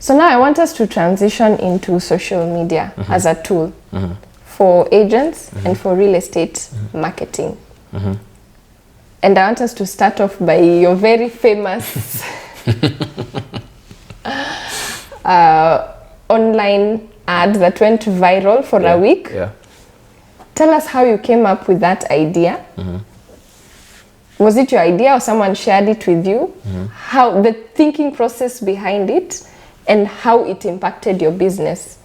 So now I want us to transition into social media as a tool for agents and for real estate marketing. And I want us to start off by your very famous online ad that went viral for a week. Yeah. Tell us how you came up with that idea. Was it your idea or someone shared it with you? How the thinking process behind it and how it impacted your business?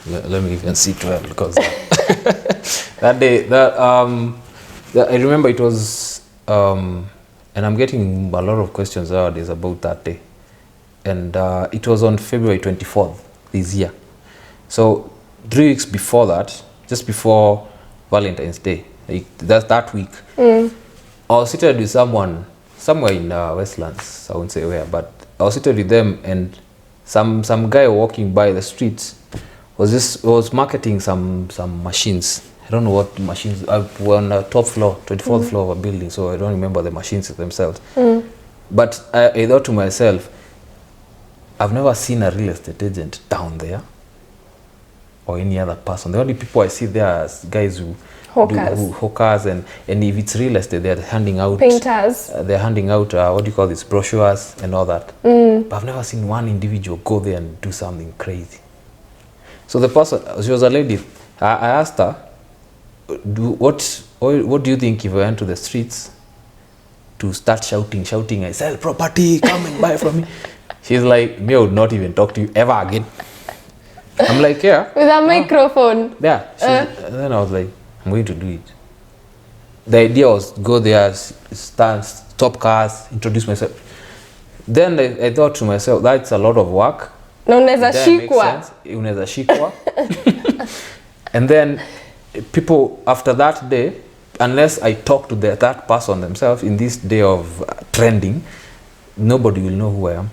Let me even sit well, because that day, I remember it was, and I'm getting a lot of questions nowadays about that day. And it was on February 24th this year. So 3 weeks before that, just before Valentine's Day, like that week, I was seated with someone somewhere in Westlands. I won't say where, but I was seated with them, and some guy walking by the streets was marketing some machines. I don't know what machines. We're on the top floor, 24th floor of a building, so I don't remember the machines themselves. But I thought to myself, I've never seen a real estate agent down there or any other person. The only people I see there are guys who hawkers, and if it's real estate, they're handing out painters. They're handing out what do you call this, brochures and all that. But I've never seen one individual go there and do something crazy. So the person, she was a lady. I asked her, what do you think if I went to the streets to start shouting, I sell property, come and buy from me? She's like, me, I would not even talk to you ever again. I'm like, yeah. With a microphone. Yeah. And then I was like, I'm going to do it. The idea was go there, stop cars, introduce myself. Then I thought to myself, that's a lot of work. Na unaweza shikwa. Unaweza shikwa. And then people after that day, unless I talk to that person themselves in this day of trending, nobody will know who I am.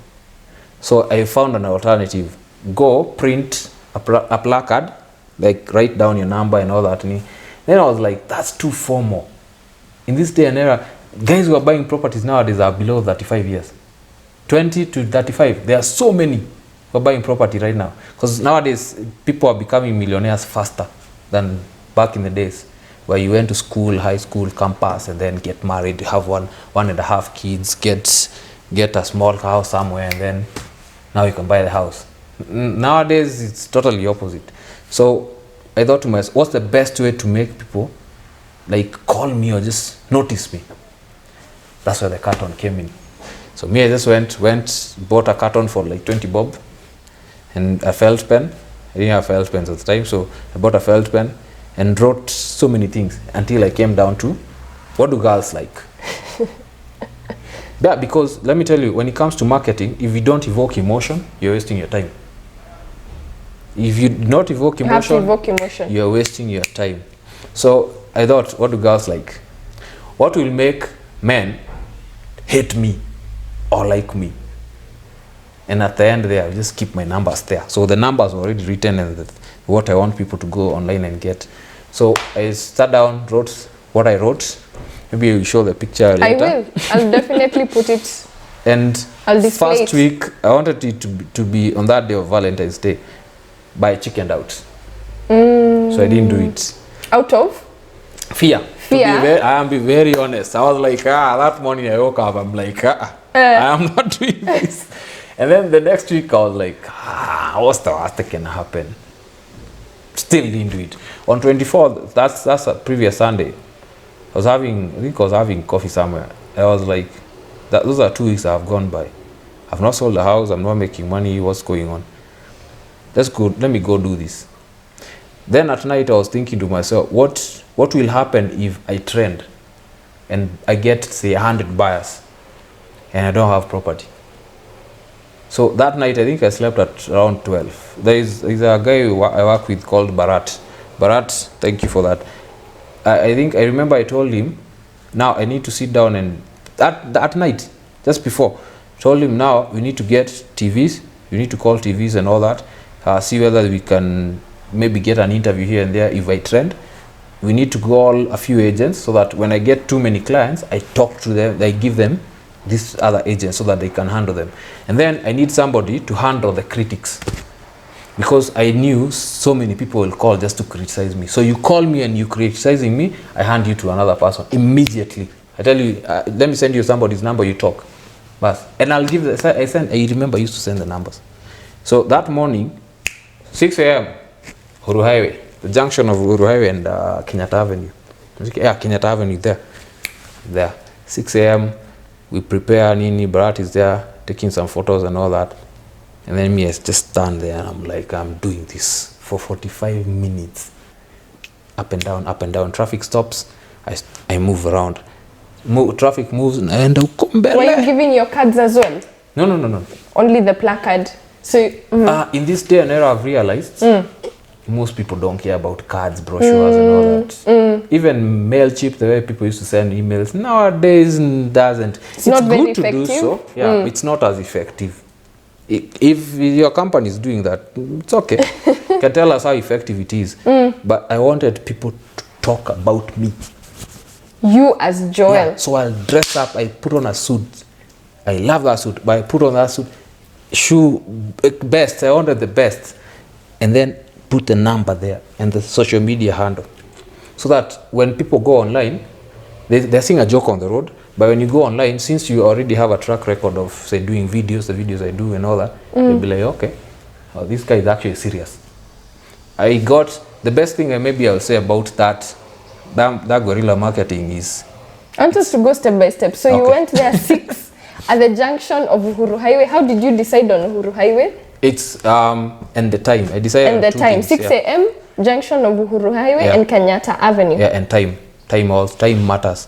So I found an alternative. Go print a placard, like write down your number and all that. And then I was like, that's too formal. In this day and era, guys who are buying properties nowadays are below 35 years. 20 to 35. There are so many who are buying property right now. Because nowadays, people are becoming millionaires faster than back in the days, where you went to school, high school, campus, and then get married, have one and a half kids, get a small house somewhere, and then now you can buy the house. Nowadays, it's totally opposite. So I thought to myself, what's the best way to make people like call me or just notice me? That's where the carton came in. So me, I just went, bought a carton for like 20 bob and a felt pen. I didn't have felt pens at the time, so I bought a felt pen and wrote so many things until I came down to, what do girls like? Yeah, because let me tell you, when it comes to marketing, if you don't evoke emotion, you're wasting your time. If you do not evoke emotion, you're wasting your time. So I thought, what do girls like? What will make men hate me or like me? And at the end there, I'll just keep my numbers there. So the numbers were already written and what I want people to go online and get. So I sat down, wrote what I wrote. Maybe you'll show the picture later. I will. I'll definitely put it. And I'll display first week, I wanted it to be on that day of Valentine's Day, but I chickened out. So I didn't do it. Out of? Fear. I am be very honest. I was like, that morning I woke up, I'm like, I am not doing this. And then the next week I was like, what's the worst that can happen? Still didn't do it. On 24th, that's a previous Sunday, I was having coffee somewhere. I was like, those are 2 weeks that have gone by. I've not sold the house, I'm not making money, what's going on? Let me go do this. Then at night I was thinking to myself, what will happen if I trend and I get, say, 100 buyers and I don't have property? So that night I think I slept at around 12. There's a guy I work with called Bharat. Bharat, thank you for that. I remember I told him, now I need to sit down and at night, just before, told him now we need to get TVs, we need to call TVs and all that, see whether we can maybe get an interview here and there if I trend. We need to call a few agents so that when I get too many clients, I talk to them, I give them these other agents so that they can handle them. And then I need somebody to handle the critics, because I knew so many people will call just to criticize me. So you call me and you criticizing me, I hand you to another person immediately. I tell you, let me send you somebody's number, you talk. But, and I'll give I remember I used to send the numbers. So that morning, 6 a.m., Uhuru Highway, the junction of Uhuru Highway and Kenyatta Avenue. Yeah, Kenyatta Avenue there. 6 a.m., we prepare, Nini, Bharat is there, taking some photos and all that. And then me, I just stand there and I'm like, I'm doing this for 45 minutes. Up and down. Traffic stops, I move around. Traffic moves, and Were you giving your cards as well? No. Only the placard. So in this day and era, I've realized most people don't care about cards, brochures, and all that. Even MailChimp, the way people used to send emails, nowadays doesn't. It's not very good to effective. do so. Yeah, it's not as effective. If your company is doing that, it's okay. You can tell us how effective it is. But I wanted people to talk about me. You as Joel. Yeah, so I'll dress up, I put on a suit. I love that suit, but I put on that suit. Shoe, best, I wanted the best. And then put the number there and the social media handle. So that when people go online, they're seeing a joke on the road. But when you go online, since you already have a track record of, say, doing videos, the videos I do and all that, they'll be like, okay, oh, this guy is actually serious. I got, the best thing maybe I'll say about that guerrilla marketing is... I want us to go step by step. So you went there 6 at the junction of Uhuru Highway. How did you decide on Uhuru Highway? It's, and the time. I decided and the time, 6 a.m., junction of Uhuru Highway and Kenyatta Avenue. Yeah, and time. Time matters.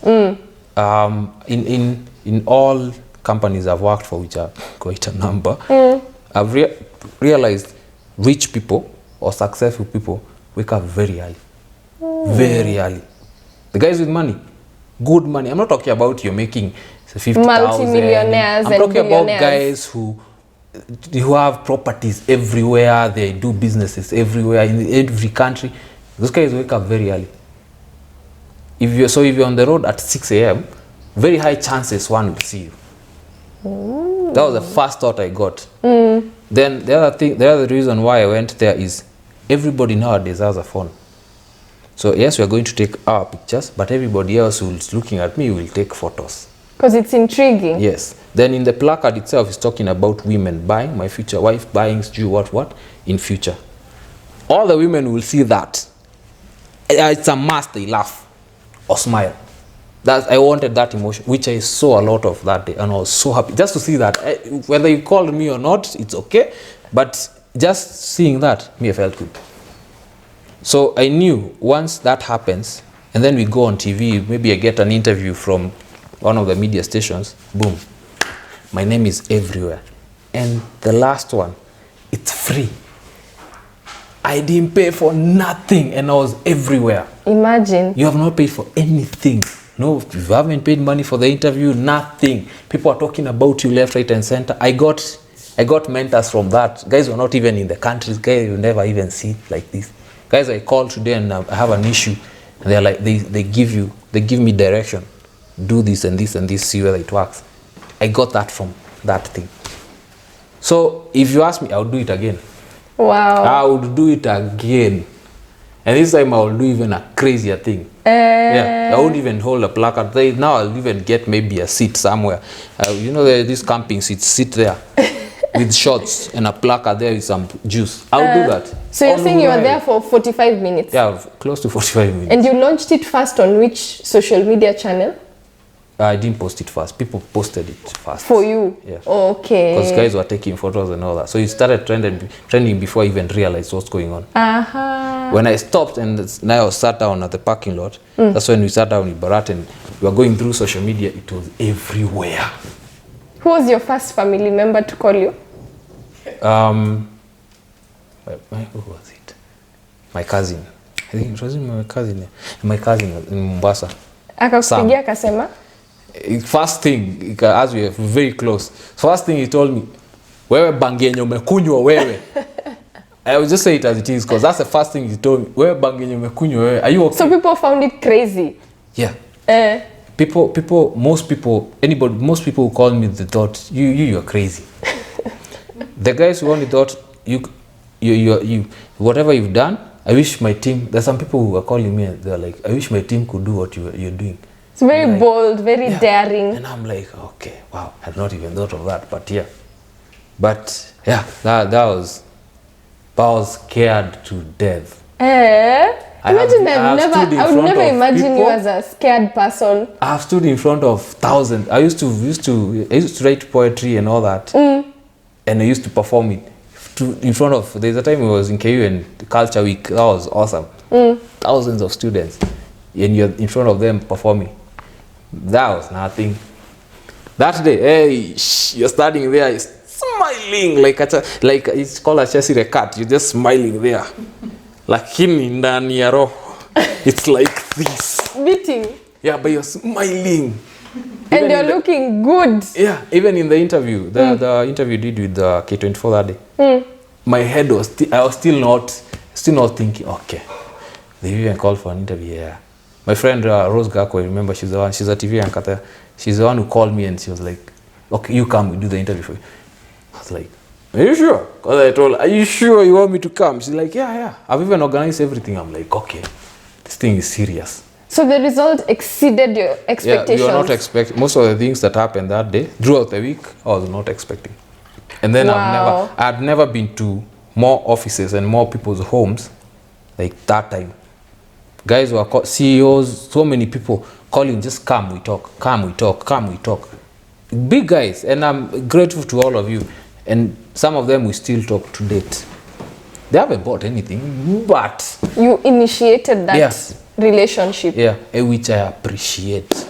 In all companies I've worked for, which are quite a number, I've realized rich people or successful people wake up very early. Very early. The guys with money, good money. I'm not talking about you're making 50,000. Multi-millionaires. I'm talking about guys who have properties everywhere. They do businesses everywhere in every country. Those guys wake up very early. If you're on the road at 6 a.m., very high chances one will see you. That was the first thought I got. Then the other reason why I went there is everybody nowadays has a phone. So yes, we are going to take our pictures, but everybody else who's looking at me will take photos. Because it's intriguing. Yes. Then in the placard itself, it's talking about women buying, my future wife buying what in future. All the women will see that. It's a must, they laugh or smile. I wanted that emotion, which I saw a lot of that day, and I was so happy just to see that. Whether you called me or not, it's okay, but just seeing that, I felt good. So I knew once that happens, and then we go on TV, maybe I get an interview from one of the media stations, boom, my name is everywhere. And the last one, it's free. I didn't pay for nothing, and I was everywhere. Imagine. You have not paid for anything. No, you haven't paid money for the interview, nothing. People are talking about you left, right, and center. I got mentors from that. Guys who are not even in the countries, guys you never even see like this. Guys I call today and I have an issue, and they're like, they give me direction. Do this and this and this, see whether it works. I got that from that thing. So if you ask me, I would do it again. Wow. I would do it again. And this time I will do even a crazier thing. Yeah, I won't even hold a placard. Now I'll even get maybe a seat somewhere. You know, these camping seats, sit there with shorts and a placard there with some juice. I'll do that. So you're saying you were there for 45 minutes? Yeah, close to 45 minutes. And you launched it first on which social media channel? I didn't post it first. People posted it first. For you? Yeah. Okay. Because guys were taking photos and all that. So it started trending before I even realized what's going on. When I stopped and now I sat down at the parking lot, that's when we sat down in Bharat and we were going through social media. It was everywhere. Who was your first family member to call you? Who was it? My cousin. I think it was my cousin. My cousin in Mombasa. Akakupigia akasema? First thing, as we are very close, first thing he told me, wewe bangenye umekunywa wewe. I will just say it as it is, because that's the first thing he told me. Wewe bangenye umekunywa wewe. Are you okay? So people found it crazy? Yeah. most people who call me, they thought you're crazy. The guys who only thought you whatever you've done, I wish my team. There's some people who are calling me and they're like, I wish my team could do what you're doing. It's very bold, very daring. And I'm like, okay, wow, I had not even thought of that, but yeah. But yeah, that was scared to death. Imagine I would never imagine you as a scared person. I have stood in front of thousands. I used to write poetry and all that. And I used to perform it in front of, there's a time I was in KU and Culture Week. That was awesome. Thousands of students. And you're in front of them performing. That was nothing. That day, hey, you're standing there, smiling like it's called a chassis cat. You're just smiling there. Lakini ndani ya roho, it's like this. Beating. Yeah, but you're smiling. And you're looking good. Yeah, even in the interview, the interview did with K24 that day. My head was, I was still not thinking, okay, they even called for an interview. Yeah. My friend Rose Gako, I remember, she's a TV anchor there. She's the one who called me and she was like, okay, you come, we do the interview for you. I was like, are you sure? Because I told her, are you sure you want me to come? She's like, yeah. I've even organized everything. I'm like, okay, this thing is serious. So the result exceeded your expectations? Yeah, you are not expecting. Most of the things that happened that day, throughout the week, I was not expecting. And then I'd never been to more offices and more people's homes like that time. Guys were CEOs, so many people calling, just come, we talk. Big guys, and I'm grateful to all of you. And some of them we still talk to date. They haven't bought anything, but you initiated that relationship. Yeah, which I appreciate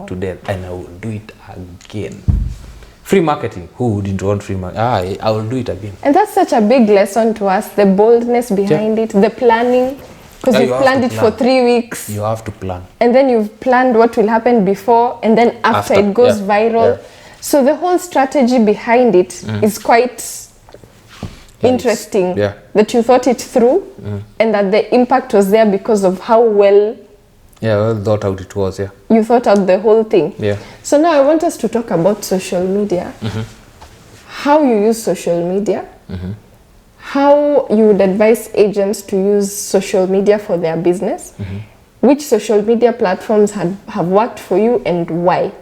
to death, and I will do it again. Free marketing, who wouldn't want free marketing? I will do it again. And that's such a big lesson to us, the boldness behind it, the planning. Because you've planned it for 3 weeks. You have to plan. And then you've planned what will happen before, and then after it goes viral. Yeah. So the whole strategy behind it is quite interesting. Yeah. That you thought it through, and that the impact was there because of how well thought out it was. Yeah. You thought out the whole thing. Yeah. So now I want us to talk about social media. How you use social media. How you would advise agents to use social media for their business. Which social media platforms have worked for you and why?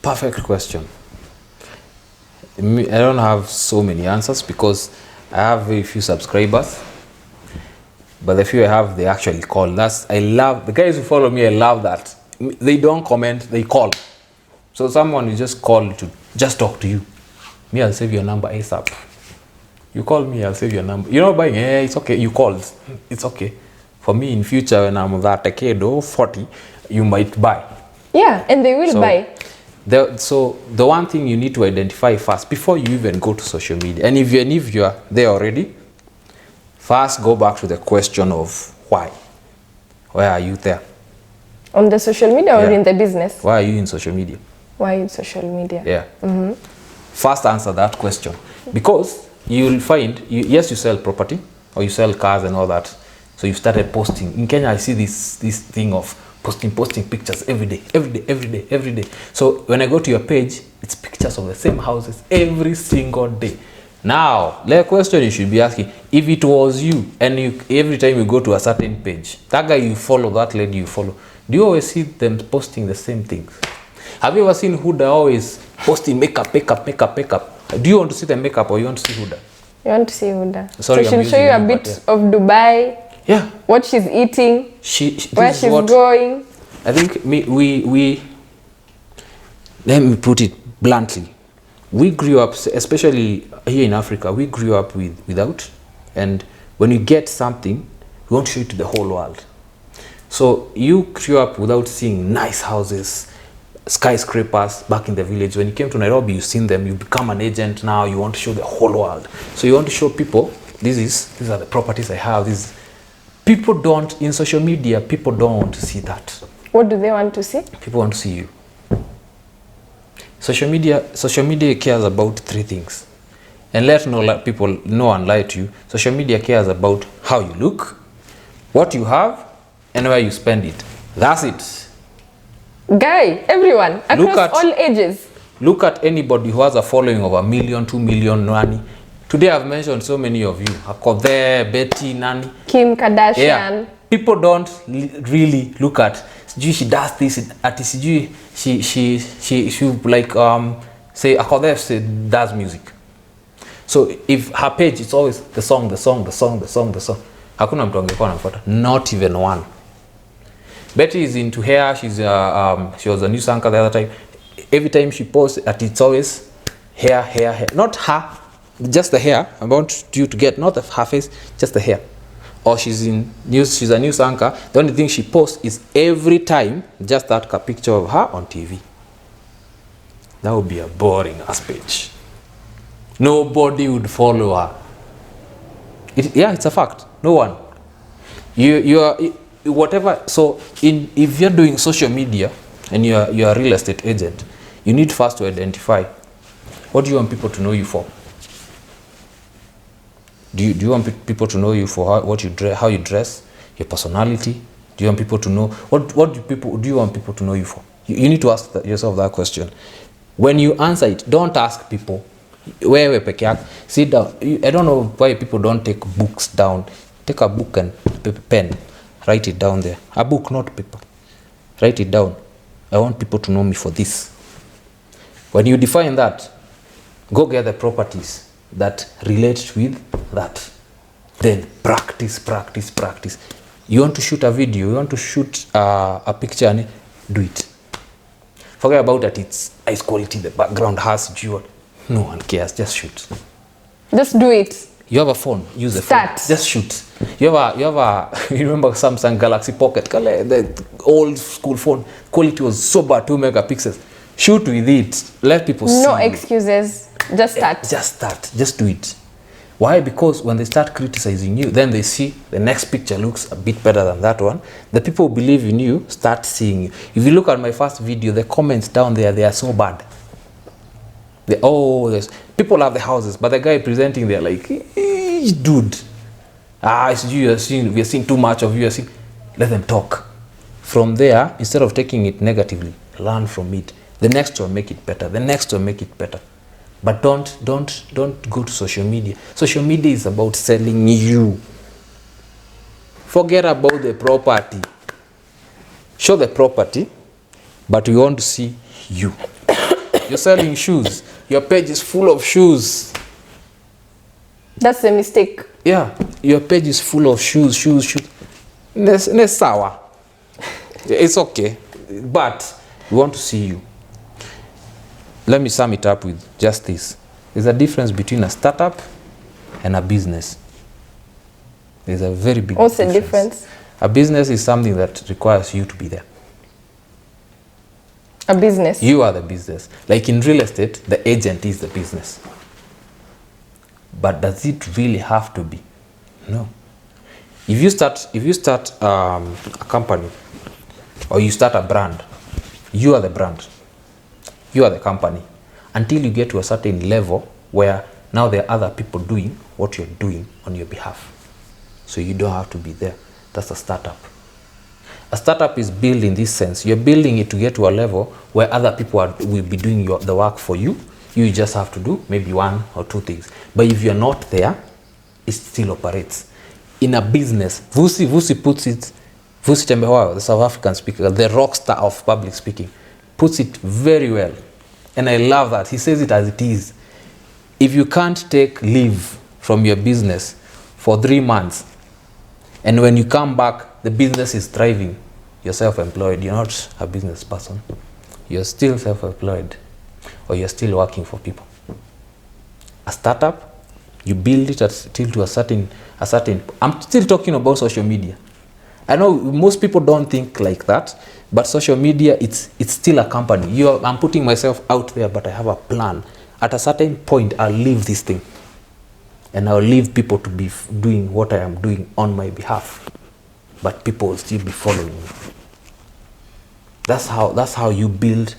Perfect question. I don't have so many answers because I have very few subscribers. But the few I have, they actually call. I love the guys who follow me. I love that. They don't comment, they call. So someone will just call to just talk to you. Me, I'll save your number ASAP. You call me, I'll save your number. You're not buying, it's okay. You called, it's okay. For me, in future, when I'm that decade or 40, you might buy. Yeah, and they will buy. So the one thing you need to identify first before you even go to social media, and if you're there already, first go back to the question of why. Why are you there? On the social media or in the business? Why are you in social media? Why in social media? Yeah. First answer that question. Because you'll find, yes, you sell property or you sell cars and all that. So you started posting. In Kenya, I see this thing of posting pictures every day. So when I go to your page, it's pictures of the same houses every single day. Now, the question you should be asking, if it was you and every time you go to a certain page, that guy you follow, that lady you follow, do you always see them posting the same things? Have you ever seen Huda always posting makeup? Do you want to see the makeup or you want to see Huda? You want to see Huda. Sorry, so she'll show you a bit of Dubai. Yeah. What she's eating. Where she's going. I think we let me put it bluntly. We grew up, especially here in Africa, we grew up without. And when you get something, we want to show it to the whole world. So you grew up without seeing nice houses, skyscrapers back in the village. When you came to Nairobi, you've seen them, you become an agent now, you want to show the whole world. So you want to show people, these are the properties I have. People don't, in social media, people don't want to see that. What do they want to see? People want to see you. Social media cares about 3 things. And let people know and lie to you. Social media cares about how you look, what you have, and where you spend it. That's it. Guy, everyone, across all ages. Look at anybody who has a following of 1 million, 2 million, Nani. Today I've mentioned so many of you. Akothe, Betty, Nani. Kim Kardashian. Yeah. People don't really look at, she does this, at she like, say, Akothe does music. So if her page, it's always the song. Hakuna mtu angekuwa anafuata. Not even one. Betty is into hair. She was a news anchor the other time. Every time she posts, it's always hair. Not her, just the hair. I want you to get not her face, just the hair. Or she's in news. She's a news anchor. The only thing she posts is every time just that picture of her on TV. That would be a boring ass page. Nobody would follow her. It's a fact. No one. You are whatever. So if you're doing social media and you're a real estate agent, you need first to identify what do you want people to know you for. Do you want people to know you for how you dress, your personality? Do you want people to know what do you want people to know you for? You need to ask yourself that question. When you answer it, don't ask people. Sit down. I don't know why people don't take books down. Take a book and pen. Write it down there. A book, not paper. Write it down. I want people to know me for this. When you define that, go get the properties that relate with that. Then practice. You want to shoot a video, you want to shoot a picture, do it. Forget about that it's ice quality, the background has jewel. No one cares, just shoot. Just do it. You have a phone, use the phone. Just shoot. You remember Samsung Galaxy Pocket, the old school phone. Quality was so bad, 2 megapixels. Shoot with it. Let people see. No excuses. Just start. Just do it. Why? Because when they start criticizing you, then they see the next picture looks a bit better than that one. The people who believe in you start seeing you. If you look at my first video, the comments down there, they are so bad. People have the houses, but the guy presenting, they're like, dude, it's you, we are seeing too much of you. Let them talk. From there, instead of taking it negatively, learn from it. The next one, make it better. The next one, make it better. But don't go to social media. Social media is about selling you. Forget about the property. Show the property, but we want to see you. You're selling shoes. Your page is full of shoes. That's a mistake. Yeah, your page is full of shoes. It's sour. It's okay, but we want to see you. Let me sum it up with just this. There's a difference between a startup and a business. There's a very big difference. What's the difference? A business is something that requires you to be there. A business? You are the business. Like in real estate, the agent is the business. But does it really have to be? No. If you start a company or you start a brand, you are the brand. You are the company. Until you get to a certain level where now there are other people doing what you're doing on your behalf. So you don't have to be there. That's a startup. A startup is built in this sense. You're building it to get to a level where other people will be doing the work for you. You just have to do maybe 1 or 2 things. But if you're not there, it still operates. In a business, Vusi puts it, Vusi Tembewa, the South African speaker, the rock star of public speaking, puts it very well. And I love that. He says it as it is. If you can't take leave from your business for 3 months, and when you come back, the business is thriving, you're self-employed. You're not a business person. You're still self-employed, or you're still working for people. A startup, you build it till to a certain. I'm still talking about social media. I know most people don't think like that, but social media, it's still a company. I'm putting myself out there, but I have a plan. At a certain point, I'll leave this thing, and I'll leave people to be doing what I am doing on my behalf. But people will still be following me. That's how you build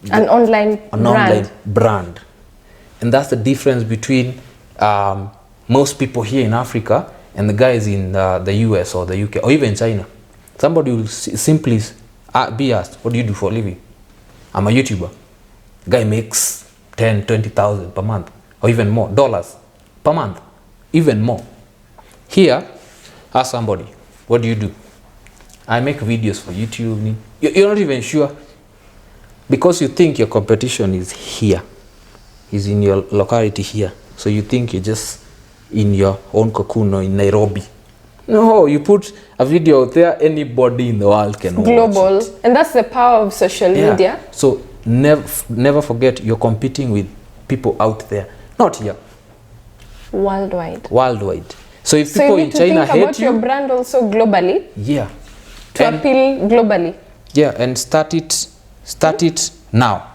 an online brand. And that's the difference between most people here in Africa and the guys in the US or the UK or even China. Somebody will simply be asked, what do you do for a living? I'm a YouTuber. Guy makes 10, 20,000 per month, or even more, dollars per month, even more. Here, ask somebody, what do you do? I make videos for YouTube. You're not even sure, because you think your competition is here, is in your locality here. So you think you're just in your own cocoon or in Nairobi. No, you put a video out there, anybody in the world can watch global, it. and that's the power of social media. So never forget, you're competing with people out there, not here. Worldwide. So if people in China hate you, you need to think about your brand also globally. Yeah. To appeal globally. Yeah, and start it now.